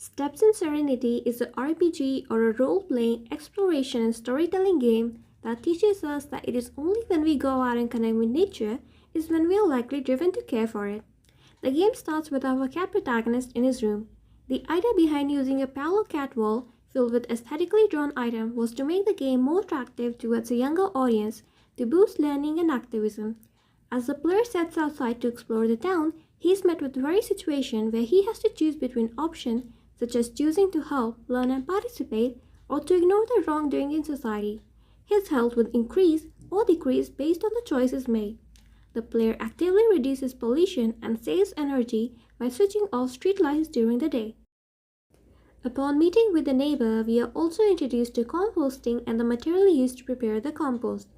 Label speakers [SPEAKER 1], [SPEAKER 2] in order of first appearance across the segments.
[SPEAKER 1] Steps in Serenity is a RPG or a role-playing exploration and storytelling game that teaches us that it is only when we go out and connect with nature is when we are likely driven to care for it. The game starts with our cat protagonist in his room. The idea behind using a parallel cat wall filled with aesthetically drawn items was to make the game more attractive towards a younger audience to boost learning and activism. As the player sets outside to explore the town, he is met with the very situation where he has to choose between options such as choosing to help, learn and participate, or to ignore the wrongdoing in society. His health will increase or decrease based on the choices made. The player actively reduces pollution and saves energy by switching off street lights during the day. Upon meeting with the neighbor, we are also introduced to composting and the material used to prepare the compost.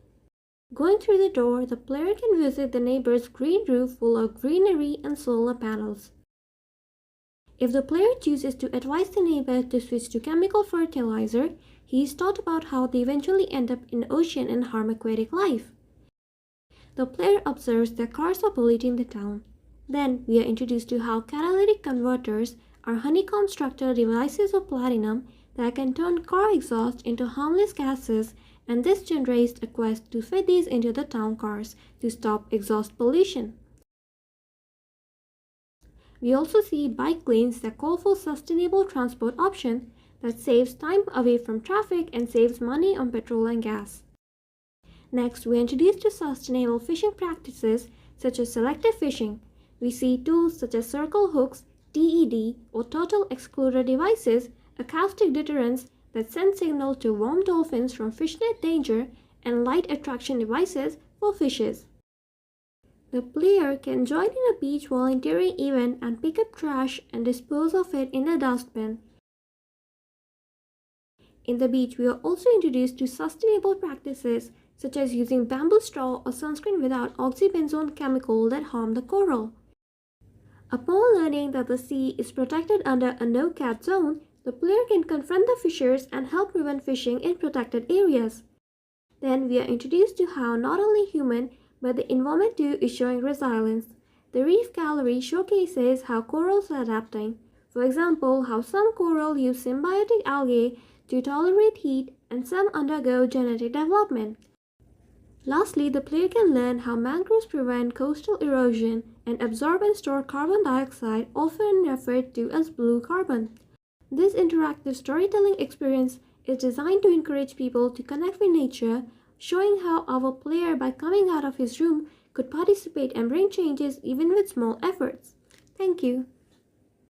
[SPEAKER 1] Going through the door, the player can visit the neighbor's green roof full of greenery and solar panels. If the player chooses to advise the neighbor to switch to chemical fertilizer, he is taught about how they eventually end up in the ocean and harm aquatic life. The player observes that cars are polluting the town. Then we are introduced to how catalytic converters are honeycomb structural devices of platinum that can turn car exhaust into harmless gases, and this generates a quest to fit these into the town cars to stop exhaust pollution. We also see bike lanes that call for sustainable transport options that saves time away from traffic and saves money on petrol and gas. Next, we are introduced to sustainable fishing practices such as selective fishing. We see tools such as circle hooks, TED or turtle excluder devices, acoustic deterrents that send signals to warn dolphins from fishnet danger, and light attraction devices for fishes. The player can join in a beach volunteering event and pick up trash and dispose of it in a dustbin. In the beach, we are also introduced to sustainable practices such as using bamboo straw or sunscreen without oxybenzone chemical that harm the coral. Upon learning that the sea is protected under a no-cat zone, the player can confront the fishers and help prevent fishing in protected areas. Then we are introduced to how not only human but the environment too is showing resilience. The Reef Gallery showcases how corals are adapting. For example, how some coral use symbiotic algae to tolerate heat and some undergo genetic development. Lastly, the player can learn how mangroves prevent coastal erosion and absorb and store carbon dioxide, often referred to as blue carbon. This interactive storytelling experience is designed to encourage people to connect with nature, showing how our player, by coming out of his room, could participate and bring changes even with small efforts. Thank you.